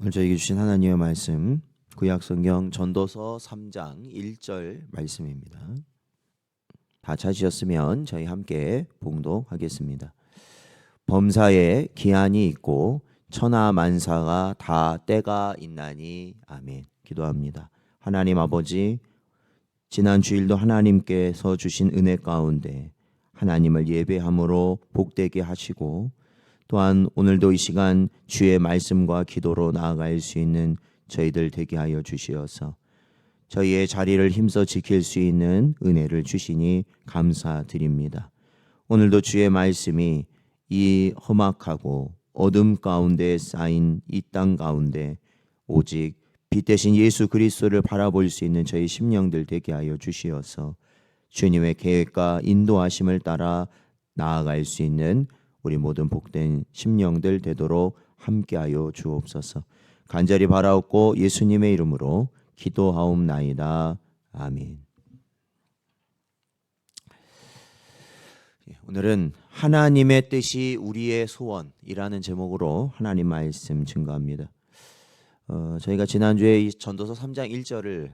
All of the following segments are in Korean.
오늘 저에게 주신 하나님의 말씀 구약성경 전도서 3장 1절 말씀입니다. 다 찾으셨으면 저희 함께 봉독하겠습니다. 범사에 기한이 있고 천하 만사가 다 때가 있나니 아멘. 기도합니다. 하나님 아버지, 지난 주일도 하나님께서 주신 은혜 가운데 하나님을 예배함으로 복되게 하시고, 또한 오늘도 이 시간 주의 말씀과 기도로 나아갈 수 있는 저희들 되게 하여 주시어서 저희의 자리를 힘써 지킬 수 있는 은혜를 주시니 감사드립니다. 오늘도 주의 말씀이 이 험악하고 어둠 가운데 쌓인 이 땅 가운데 오직 빛 대신 예수 그리스도를 바라볼 수 있는 저희 심령들 되게 하여 주시어서 주님의 계획과 인도하심을 따라 나아갈 수 있는 우리 모든 복된 심령들 되도록 함께하여 주옵소서. 간절히 바라옵고 예수님의 이름으로 기도하옵나이다. 아멘. 오늘은 하나님의 뜻이 우리의 소원이라는 제목으로 하나님 말씀 증거합니다. 저희가 지난주에 이 전도서 3장 1절을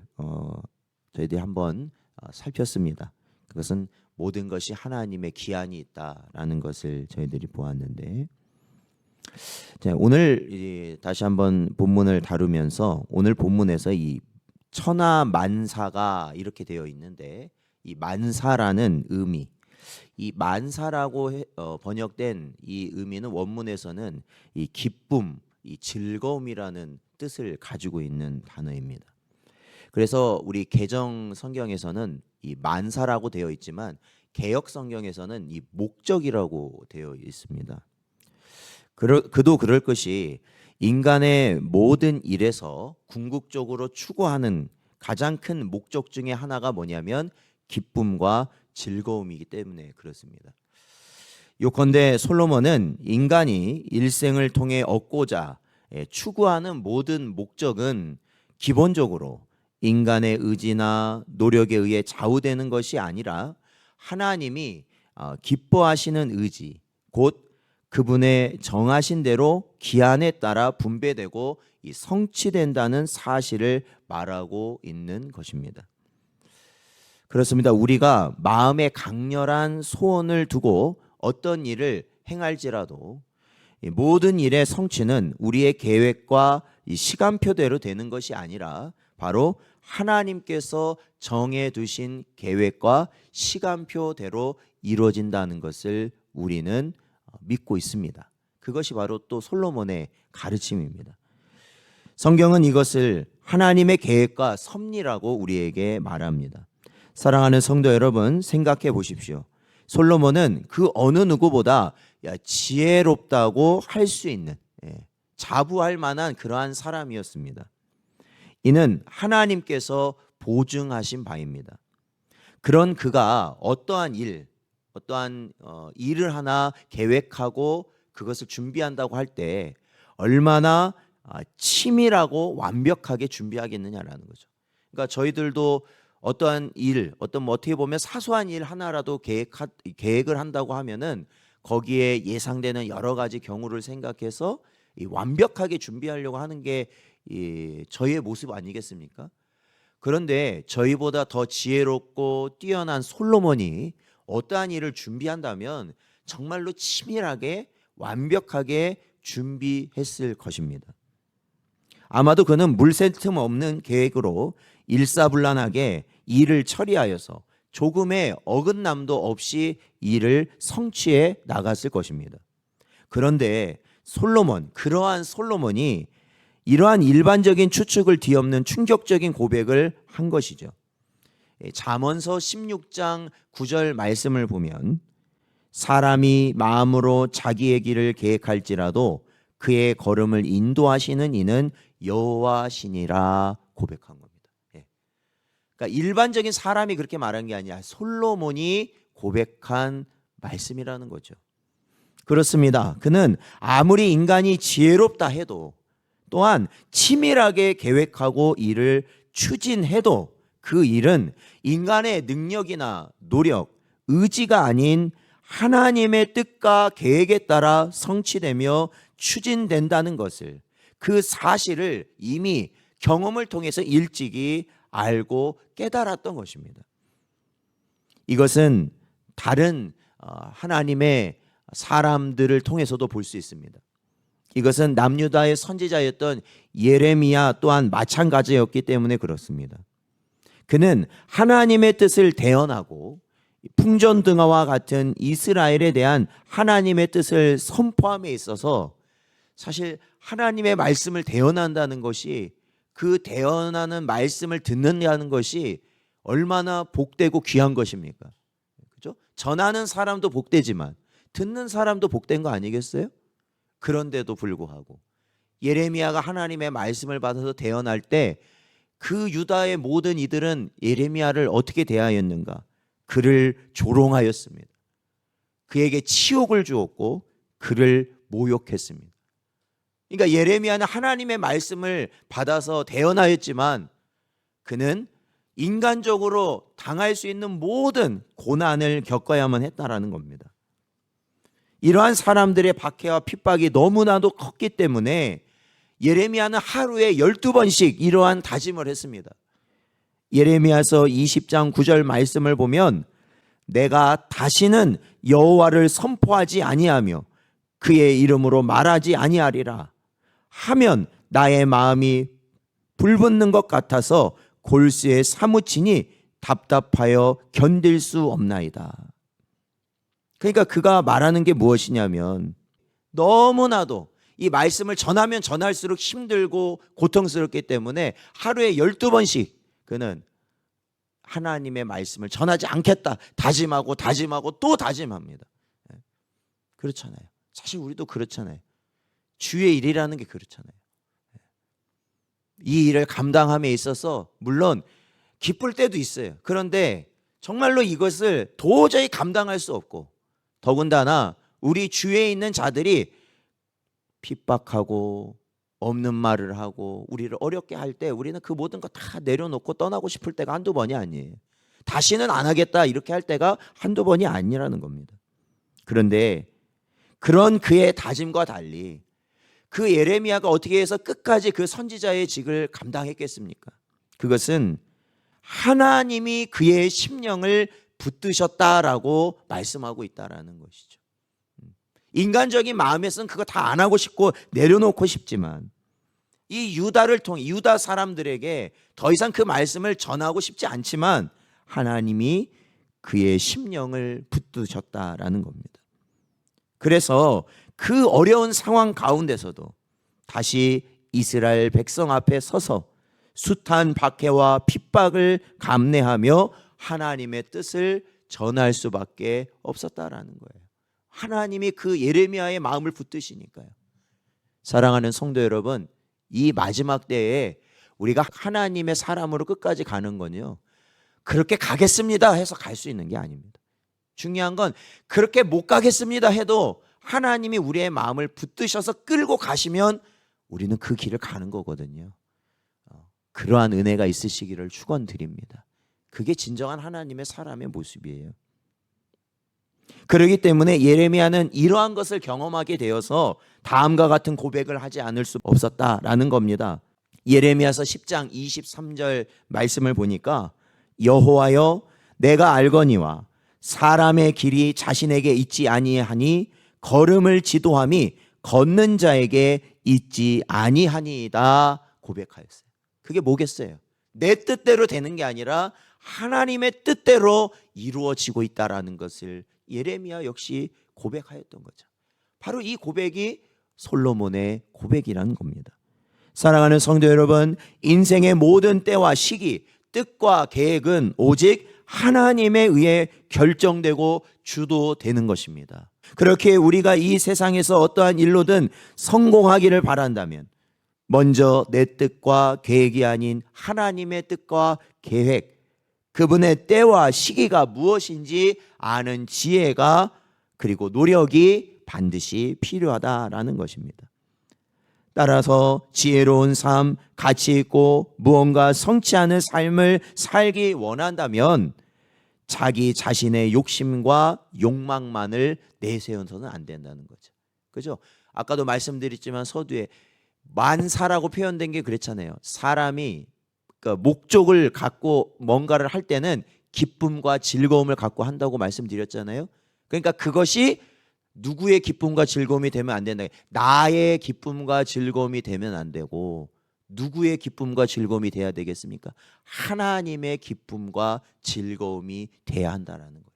저희들이 한번 살폈습니다. 그것은 모든 것이 하나님의 기한이 있다라는 것을 저희들이 보았는데, 자, 오늘 다시 한번 본문을 다루면서 오늘 본문에서 이 천하 만사가 이렇게 되어 있는데, 이 만사라는 의미, 이 만사라고 번역된 이 의미는 원문에서는 이 기쁨, 이 즐거움이라는 뜻을 가지고 있는 단어입니다. 그래서 우리 개정 성경에서는 이 만사라고 되어 있지만 개역 성경에서는 이 목적이라고 되어 있습니다. 그도 그럴 것이 인간의 모든 일에서 궁극적으로 추구하는 가장 큰 목적 중에 하나가 뭐냐면 기쁨과 즐거움이기 때문에 그렇습니다. 요컨대 솔로몬은 인간이 일생을 통해 얻고자 추구하는 모든 목적은 기본적으로 인간의 의지나 노력에 의해 좌우되는 것이 아니라 하나님이 기뻐하시는 의지, 곧 그분의 정하신 대로 기한에 따라 분배되고 성취된다는 사실을 말하고 있는 것입니다. 그렇습니다. 우리가 마음에 강렬한 소원을 두고 어떤 일을 행할지라도 모든 일의 성취는 우리의 계획과 시간표대로 되는 것이 아니라 바로 하나님께서 정해두신 계획과 시간표대로 이루어진다는 것을 우리는 믿고 있습니다. 그것이 바로 또 솔로몬의 가르침입니다. 성경은 이것을 하나님의 계획과 섭리라고 우리에게 말합니다. 사랑하는 성도 여러분, 생각해 보십시오. 솔로몬은 그 어느 누구보다 지혜롭다고 할 수 있는, 자부할 만한 그러한 사람이었습니다. 이는 하나님께서 보증하신 바입니다. 그런 그가 어떠한 일을 하나 계획하고 그것을 준비한다고 할 때 얼마나 치밀하고 완벽하게 준비하겠느냐라는 거죠. 그러니까 저희들도 어떠한 일, 어떻게 보면 사소한 일 하나라도 계획을 한다고 하면은 거기에 예상되는 여러 가지 경우를 생각해서 완벽하게 준비하려고 하는 게 저희의 모습 아니겠습니까? 그런데 저희보다 더 지혜롭고 뛰어난 솔로몬이 어떠한 일을 준비한다면 정말로 치밀하게 완벽하게 준비했을 것입니다. 아마도 그는 물샐 틈 없는 계획으로 일사불란하게 일을 처리하여서 조금의 어긋남도 없이 일을 성취해 나갔을 것입니다. 그런데 그러한 솔로몬이 이러한 일반적인 추측을 뒤엎는 충격적인 고백을 한 것이죠. 잠언서 16장 9절 말씀을 보면 사람이 마음으로 자기의 길을 계획할지라도 그의 걸음을 인도하시는 이는 여호와시니라 고백한 겁니다. 그러니까 일반적인 사람이 그렇게 말한 게 아니라 솔로몬이 고백한 말씀이라는 거죠. 그렇습니다. 그는 아무리 인간이 지혜롭다 해도, 또한 치밀하게 계획하고 일을 추진해도 그 일은 인간의 능력이나 노력, 의지가 아닌 하나님의 뜻과 계획에 따라 성취되며 추진된다는 것을, 그 사실을 이미 경험을 통해서 일찍이 알고 깨달았던 것입니다. 이것은 다른 하나님의 사람들을 통해서도 볼 수 있습니다. 이것은 남유다의 선지자였던 예레미야 또한 마찬가지였기 때문에 그렇습니다. 그는 하나님의 뜻을 대언하고 풍전등화와 같은 이스라엘에 대한 하나님의 뜻을 선포함에 있어서 사실 하나님의 말씀을 대언한다는 것이, 그 대언하는 말씀을 듣는다는 것이 얼마나 복되고 귀한 것입니까? 그죠? 전하는 사람도 복되지만 듣는 사람도 복된 거 아니겠어요? 그런데도 불구하고 예레미야가 하나님의 말씀을 받아서 대언할 때 그 유다의 모든 이들은 예레미야를 어떻게 대하였는가? 그를 조롱하였습니다. 그에게 치욕을 주었고 그를 모욕했습니다. 그러니까 예레미야는 하나님의 말씀을 받아서 대언하였지만 그는 인간적으로 당할 수 있는 모든 고난을 겪어야만 했다라는 겁니다. 이러한 사람들의 박해와 핍박이 너무나도 컸기 때문에 예레미야는 하루에 12번씩 이러한 다짐을 했습니다. 예레미야서 20장 9절 말씀을 보면 내가 다시는 여호와를 선포하지 아니하며 그의 이름으로 말하지 아니하리라 하면 나의 마음이 불붙는 것 같아서 골수에 사무치니 답답하여 견딜 수 없나이다. 그러니까 그가 말하는 게 무엇이냐면 너무나도 이 말씀을 전하면 전할수록 힘들고 고통스럽기 때문에 하루에 12번씩 그는 하나님의 말씀을 전하지 않겠다 다짐하고 또 다짐합니다. 그렇잖아요. 사실 우리도 그렇잖아요. 주의 일이라는 게 그렇잖아요. 이 일을 감당함에 있어서 물론 기쁠 때도 있어요. 그런데 정말로 이것을 도저히 감당할 수 없고, 더군다나 우리 주위에 있는 자들이 핍박하고 없는 말을 하고 우리를 어렵게 할 때 우리는 그 모든 거 다 내려놓고 떠나고 싶을 때가 한두 번이 아니에요. 다시는 안 하겠다 이렇게 할 때가 한두 번이 아니라는 겁니다. 그런데 그런 그의 다짐과 달리 그 예레미야가 어떻게 해서 끝까지 그 선지자의 직을 감당했겠습니까? 그것은 하나님이 그의 심령을 붙드셨다라고 말씀하고 있다라는 것이죠. 인간적인 마음에서는 그거 다 안 하고 싶고 내려놓고 싶지만 이 유다를 통해 유다 사람들에게 더 이상 그 말씀을 전하고 싶지 않지만 하나님이 그의 심령을 붙드셨다라는 겁니다. 그래서 그 어려운 상황 가운데서도 다시 이스라엘 백성 앞에 서서 숱한 박해와 핍박을 감내하며 하나님의 뜻을 전할 수밖에 없었다라는 거예요. 하나님이 그 예레미야의 마음을 붙드시니까요. 사랑하는 성도 여러분, 이 마지막 때에 우리가 하나님의 사람으로 끝까지 가는 건요, 그렇게 가겠습니다 해서 갈 수 있는 게 아닙니다. 중요한 건 그렇게 못 가겠습니다 해도 하나님이 우리의 마음을 붙드셔서 끌고 가시면 우리는 그 길을 가는 거거든요. 그러한 은혜가 있으시기를 축원드립니다. 그게 진정한 하나님의 사람의 모습이에요. 그렇기 때문에 예레미야는 이러한 것을 경험하게 되어서 다음과 같은 고백을 하지 않을 수 없었다라는 겁니다. 예레미야서 10장 23절 말씀을 보니까 여호와여 내가 알거니와 사람의 길이 자신에게 있지 아니하니 걸음을 지도함이 걷는 자에게 있지 아니하니이다 고백하였어요. 그게 뭐겠어요? 내 뜻대로 되는 게 아니라 하나님의 뜻대로 이루어지고 있다라는 것을 예레미야 역시 고백하였던 거죠. 바로 이 고백이 솔로몬의 고백이라는 겁니다. 사랑하는 성도 여러분, 인생의 모든 때와 시기, 뜻과 계획은 오직 하나님에 의해 결정되고 주도되는 것입니다. 그렇게 우리가 이 세상에서 어떠한 일로든 성공하기를 바란다면 먼저 내 뜻과 계획이 아닌 하나님의 뜻과 계획, 그분의 때와 시기가 무엇인지 아는 지혜가 그리고 노력이 반드시 필요하다라는 것입니다. 따라서 지혜로운 삶, 가치 있고 무언가 성취하는 삶을 살기 원한다면 자기 자신의 욕심과 욕망만을 내세워서는 안 된다는 거죠. 그죠? 아까도 말씀드렸지만 서두에 만사라고 표현된 게 그랬잖아요. 사람이 그러니까 목적을 갖고 뭔가를 할 때는 기쁨과 즐거움을 갖고 한다고 말씀드렸잖아요. 그러니까 그것이 누구의 기쁨과 즐거움이 되면 안 된다. 나의 기쁨과 즐거움이 되면 안 되고 누구의 기쁨과 즐거움이 돼야 되겠습니까? 하나님의 기쁨과 즐거움이 돼야 한다라는 것이에요.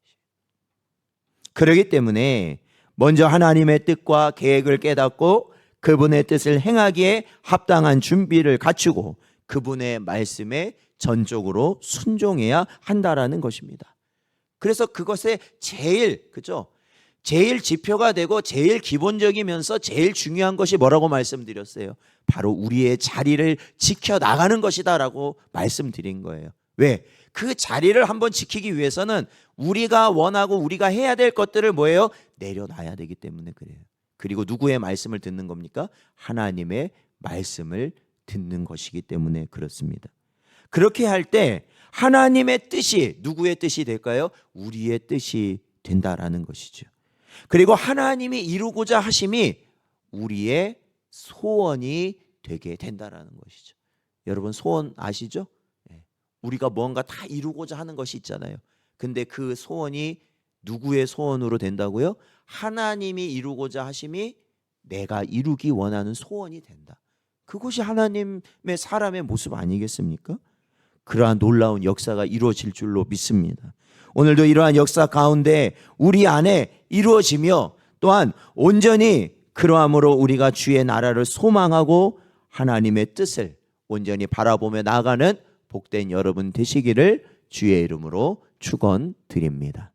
그렇기 때문에 먼저 하나님의 뜻과 계획을 깨닫고 그분의 뜻을 행하기에 합당한 준비를 갖추고 그분의 말씀에 전적으로 순종해야 한다라는 것입니다. 그래서 그것에 제일 지표가 되고 제일 기본적이면서 제일 중요한 것이 뭐라고 말씀드렸어요? 바로 우리의 자리를 지켜나가는 것이다라고 말씀드린 거예요. 왜? 그 자리를 한번 지키기 위해서는 우리가 원하고 우리가 해야 될 것들을 뭐예요? 내려놔야 되기 때문에 그래요. 그리고 누구의 말씀을 듣는 겁니까? 하나님의 말씀을 듣는 것이기 때문에 그렇습니다. 그렇게 할 때 하나님의 뜻이 누구의 뜻이 될까요? 우리의 뜻이 된다라는 것이죠. 그리고 하나님이 이루고자 하심이 우리의 소원이 되게 된다라는 것이죠. 여러분 소원 아시죠? 우리가 뭔가 다 이루고자 하는 것이 있잖아요. 근데 그 소원이 누구의 소원으로 된다고요? 하나님이 이루고자 하심이 내가 이루기 원하는 소원이 된다. 그것이 하나님의 사람의 모습 아니겠습니까? 그러한 놀라운 역사가 이루어질 줄로 믿습니다. 오늘도 이러한 역사 가운데 우리 안에 이루어지며 또한 온전히 그러함으로 우리가 주의 나라를 소망하고 하나님의 뜻을 온전히 바라보며 나아가는 복된 여러분 되시기를 주의 이름으로 축원드립니다.